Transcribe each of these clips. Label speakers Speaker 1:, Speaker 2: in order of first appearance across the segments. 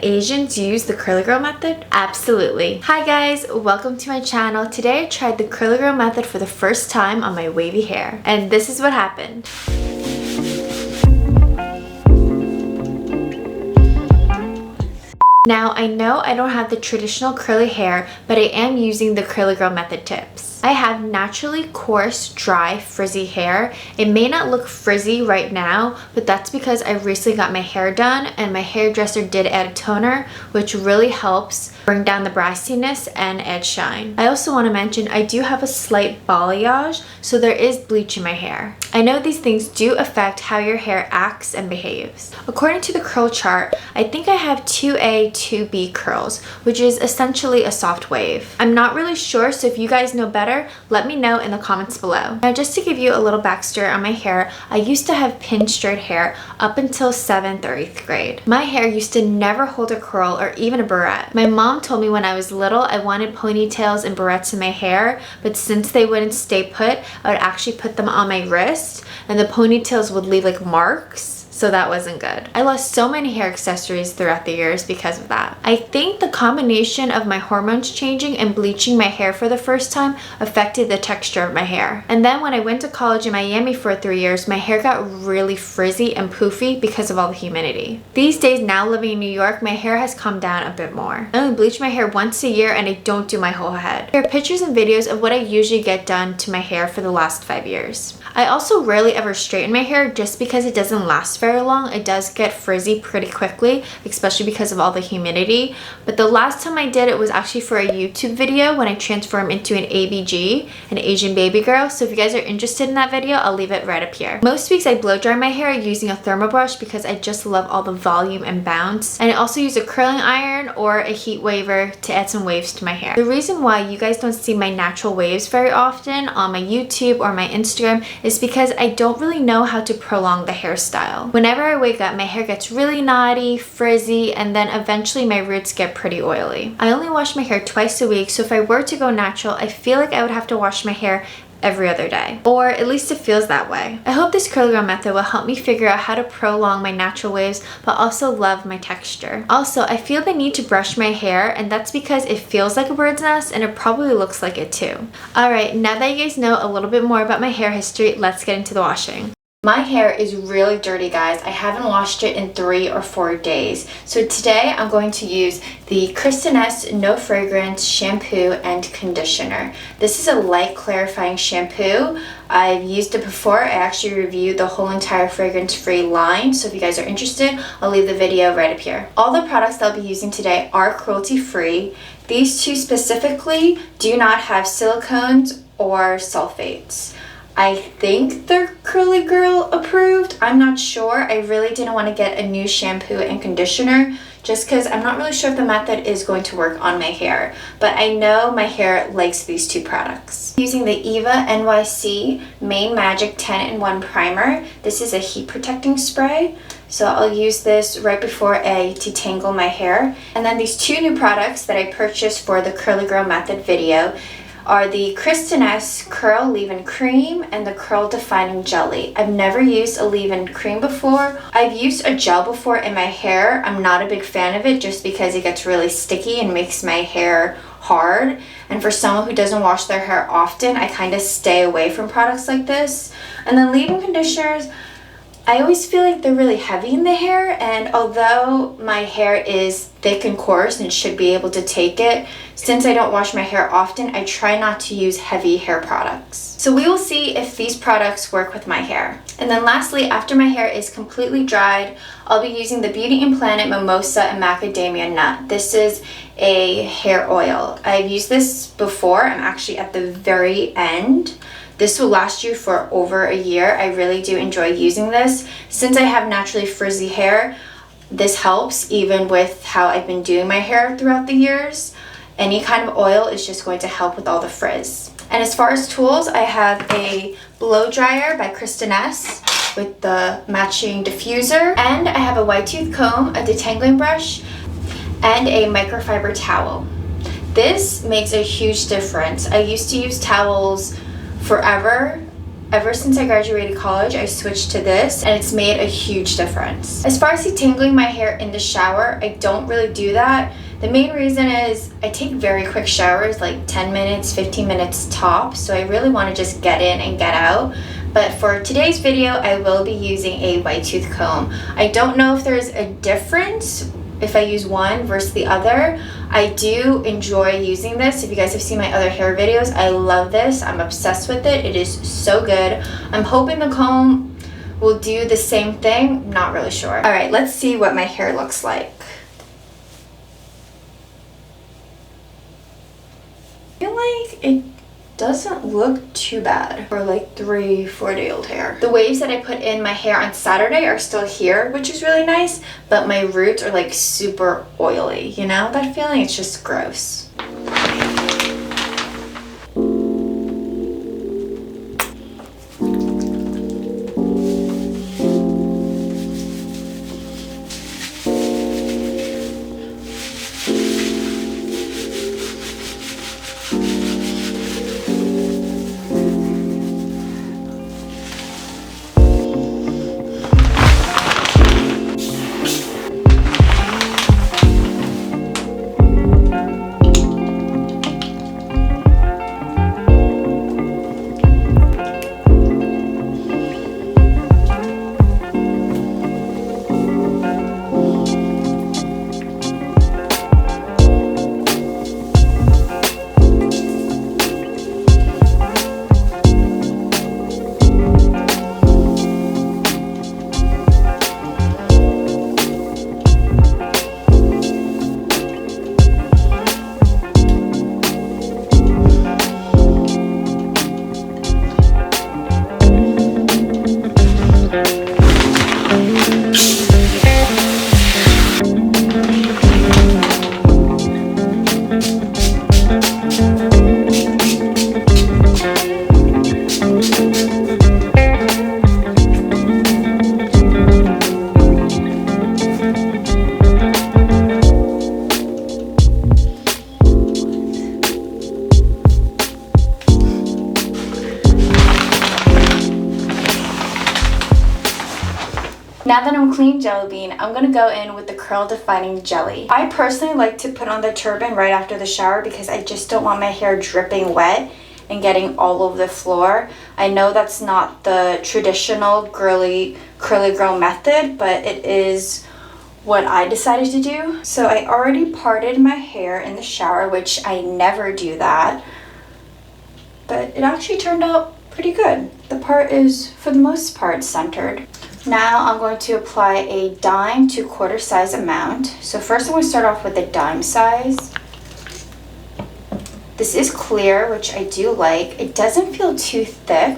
Speaker 1: Asians use the curly girl method? Absolutely. Hi guys, welcome to my channel. Today I tried the curly girl method for the first time on my wavy hair. And this is what happened. Now, I know I don't have the traditional curly hair, but I am using the curly girl method tips. I have naturally coarse, dry, frizzy hair. It may not look frizzy right now, but that's because I recently got my hair done and my hairdresser did add a toner, which really helps bring down the brassiness and add shine. I also want to mention I do have a slight balayage, so there is bleach in my hair. I know these things do affect how your hair acts and behaves. According to the curl chart, I think I have 2A, 2B curls, which is essentially a soft wave. I'm not really sure, so if you guys know better, let me know in the comments below. Now, just to give you a little backstory on my hair, I used to have pin straight hair up until 7th or 8th grade. My hair used to never hold a curl or even a barrette. My mom told me when I was little I wanted ponytails and barrettes in my hair, but since they wouldn't stay put, I would actually put them on my wrist and the ponytails would leave like marks. So that wasn't good. I lost so many hair accessories throughout the years because of that. I think the combination of my hormones changing and bleaching my hair for the first time affected the texture of my hair. And then when I went to college in Miami for 3 years, my hair got really frizzy and poofy because of all the humidity. These days, now living in New York, my hair has calmed down a bit more. I only bleach my hair once a year and I don't do my whole head. Here are pictures and videos of what I usually get done to my hair for the last 5 years. I also rarely ever straighten my hair just because it doesn't last very long. It does get frizzy pretty quickly, especially because of all the humidity. But the last time I did it was actually for a YouTube video when I transformed into an ABG, an Asian baby girl. So if you guys are interested in that video, I'll leave it right up here. Most weeks I blow dry my hair using a thermal brush because I just love all the volume and bounce. And I also use a curling iron or a heat waver to add some waves to my hair. The reason why you guys don't see my natural waves very often on my YouTube or my Instagram is because I don't really know how to prolong the hairstyle. Whenever I wake up, my hair gets really knotty, frizzy, and then eventually my roots get pretty oily. I only wash my hair twice a week, so if I were to go natural, I feel like I would have to wash my hair every other day, or at least it feels that way. I hope this curly girl method will help me figure out how to prolong my natural waves but also love my texture. Also, I feel the need to brush my hair, and that's because it feels like a bird's nest and it probably looks like it too. Alright, now that you guys know a little bit more about my hair history, let's get into the washing. My hair is really dirty, guys. I haven't washed it in 3 or 4 days. So today I'm going to use the Kristen S No Fragrance shampoo and conditioner. This is a light clarifying shampoo. I've used it before. I actually reviewed the whole entire fragrance-free line. So if you guys are interested, I'll leave the video right up here. All the products that I'll be using today are cruelty-free. These two specifically do not have silicones or sulfates. I think they're curly girl approved. I'm not sure. I really didn't want to get a new shampoo and conditioner just because I'm not really sure if the method is going to work on my hair. But I know my hair likes these two products. Using the Eva NYC Main Magic 10-in-1 Primer. This is a heat protecting spray. So I'll use this right before I detangle my hair. And then these two new products that I purchased for the Curly Girl Method video are the Kristen S Curl Leave-In Cream and the Curl Defining Jelly. I've never used a leave-in cream before. I've used a gel before in my hair. I'm not a big fan of it just because it gets really sticky and makes my hair hard. And for someone who doesn't wash their hair often, I kind of stay away from products like this. And then leave-in conditioners, I always feel like they're really heavy in the hair, and although my hair is thick and coarse and should be able to take it, since I don't wash my hair often, I try not to use heavy hair products. So we will see if these products work with my hair. And then lastly, after my hair is completely dried, I'll be using the Beauty and Planet Mimosa and Macadamia Nut. This is a hair oil. I've used this before. I'm actually at the very end. This will last you for over a year. I really do enjoy using this. Since I have naturally frizzy hair, this helps even with how I've been doing my hair throughout the years. Any kind of oil is just going to help with all the frizz. And as far as tools, I have a blow dryer by Kristen S with the matching diffuser. And I have a white tooth comb, a detangling brush, and a microfiber towel. This makes a huge difference. I used to use towels forever Ever since I graduated college, I switched to this and it's made a huge difference. As far as detangling my hair in the shower, I don't really do that. The main reason is I take very quick showers, like 10 minutes, 15 minutes top, so I really want to just get in and get out. But for today's video, I will be using a white tooth comb. I don't know if there's a difference if I use one versus the other. I do enjoy using this. If you guys have seen my other hair videos, I love this. I'm obsessed with it. It is so good. I'm hoping the comb will do the same thing. Not really sure. All right, let's see what my hair looks like. I feel like it doesn't look too bad for like 3-4 day old hair. The waves that I put in my hair on Saturday are still here, which is really nice, but my roots are like super oily, you know that feeling? It's just gross. Now that I'm clean jelly bean, I'm going to go in with the curl defining jelly. I personally like to put on the turban right after the shower because I just don't want my hair dripping wet and getting all over the floor. I know that's not the traditional curly girl method, but it is what I decided to do. So I already parted my hair in the shower, which I never do that, but it actually turned out pretty good. The part is, for the most part, centered. Now I'm going to apply a dime to quarter size amount. So first I'm going to start off with the dime size. This is clear, which I do like. It doesn't feel too thick.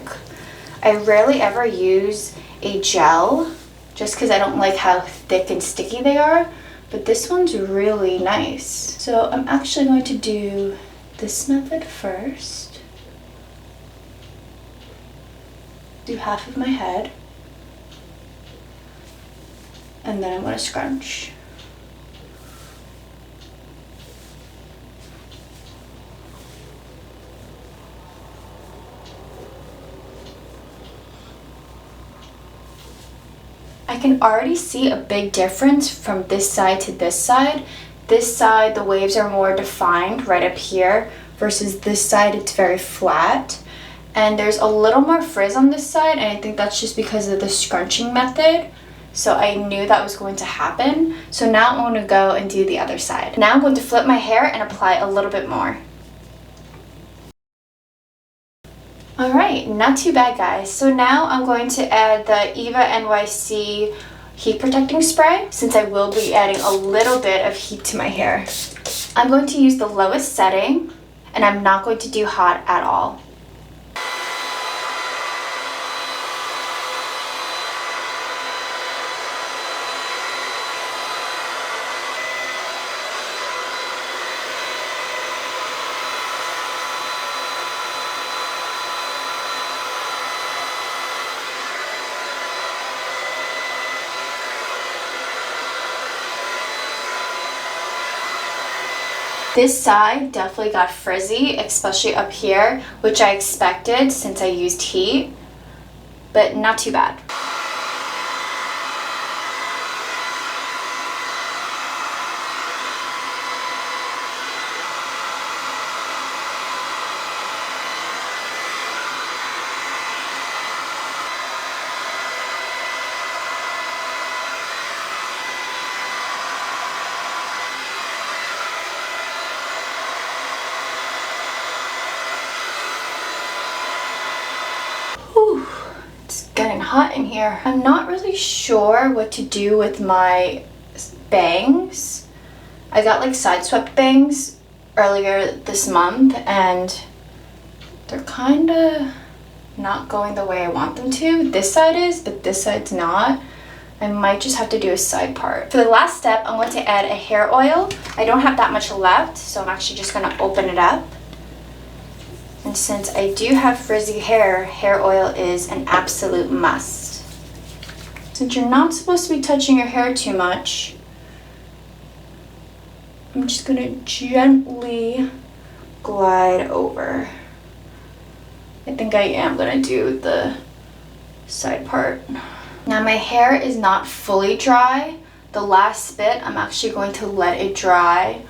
Speaker 1: I rarely ever use a gel just because I don't like how thick and sticky they are, but this one's really nice. So I'm actually going to do this method first. Do half of my head. And then I'm going to scrunch. I can already see a big difference from this side to this side. This side, the waves are more defined right up here, versus this side, it's very flat. And there's a little more frizz on this side, and I think that's just because of the scrunching method. So I knew that was going to happen. So now I'm going to go and do the other side. Now I'm going to flip my hair and apply a little bit more. Alright, not too bad guys. So now I'm going to add the Eva NYC heat protecting spray, since I will be adding a little bit of heat to my hair. I'm going to use the lowest setting, and I'm not going to do hot at all. This side definitely got frizzy, especially up here, which I expected since I used heat.
Speaker 2: but not too bad. Whew, it's getting hot in here. I'm not really sure what to do with my bangs. I got like side swept bangs earlier this month and they're kind of not going the way I want them to. This side is, but this side's not. I might just have to do a side part. For the last step, I'm going to add a hair oil. I don't have that much left, so I'm actually just going to open it up. And since I do have frizzy hair, hair oil is an absolute must. Since you're not supposed to be touching your hair too much, I'm just going to gently glide over. I think I am going to do the side part. Now my hair is not fully dry. The last bit, I'm actually going to let it dry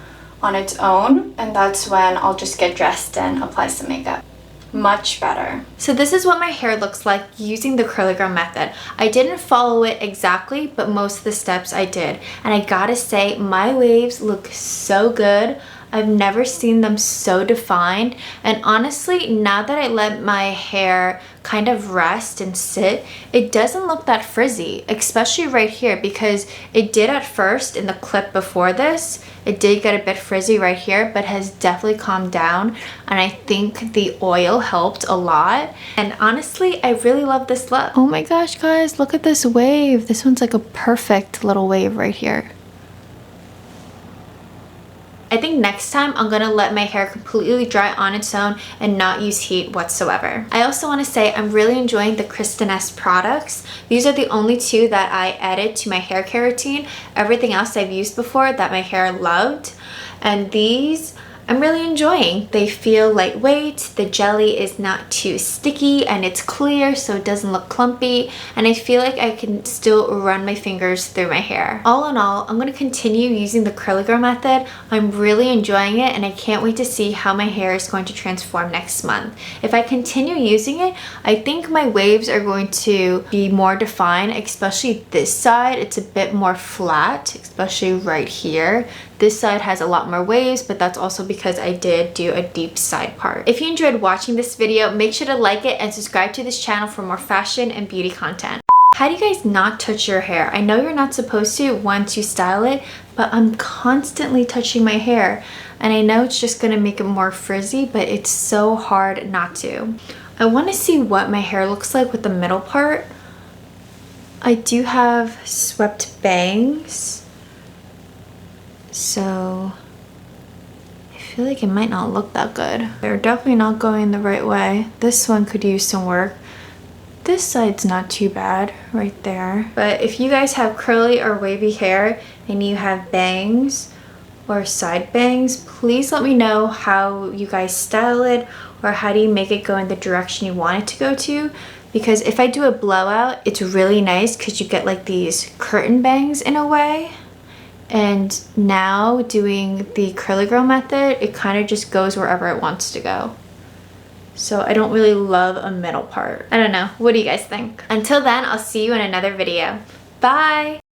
Speaker 2: on its own, and that's when I'll just get dressed and apply some makeup. Much better. So this is what my hair looks like using the curly girl method. I didn't follow it exactly, but most of the steps I did. And I gotta say, my waves look so good. I've never seen them so defined, and honestly, now that I let my hair kind of rest and sit, it doesn't look that frizzy, especially right here, because it did at first in the clip before this. It did get a bit frizzy right here, but has definitely calmed down, and I think the oil helped a lot. And honestly, I really love this look. Oh my gosh, guys, look at this wave. This one's like a perfect little wave right here. I think next time I'm gonna let my hair completely dry on its own and not use heat whatsoever. I also want to say I'm really enjoying the Kristen S products. These are the only two that I added to my hair care routine. Everything else I've used before that my hair loved, and these I'm really enjoying. They feel lightweight, the jelly is not too sticky, and it's clear so it doesn't look clumpy, and I feel like I can still run my fingers through my hair. All in all, I'm going to continue using the curly girl method. I'm really enjoying it, and I can't wait to see how my hair is going to transform next month. If I continue using it, I think my waves are going to be more defined, especially this side. It's a bit more flat, especially right here. This side has a lot more waves, but that's also because I did do a deep side part. If you enjoyed watching this video, make sure to like it and subscribe to this channel for more fashion and beauty content. How do you guys not touch your hair? I know you're not supposed to once you style it, but I'm constantly touching my hair. And I know it's just gonna make it more frizzy, but it's so hard not to. I wanna see what my hair looks like with the middle part. I do have swept bangs. So I feel like it might not look that good. They're definitely not going the right way. This one could use some work. This side's not too bad right there. But if you guys have curly or wavy hair and you have bangs or side bangs, please let me know how you guys style it, or how do you make it go in the direction you want it to go to. Because if I do a blowout, it's really nice because you get like these curtain bangs in a way. And now doing the curly girl method, it kind of just goes wherever it wants to go. So I don't really love a middle part. I don't know. What do you guys think? Until then, I'll see you in another video. Bye!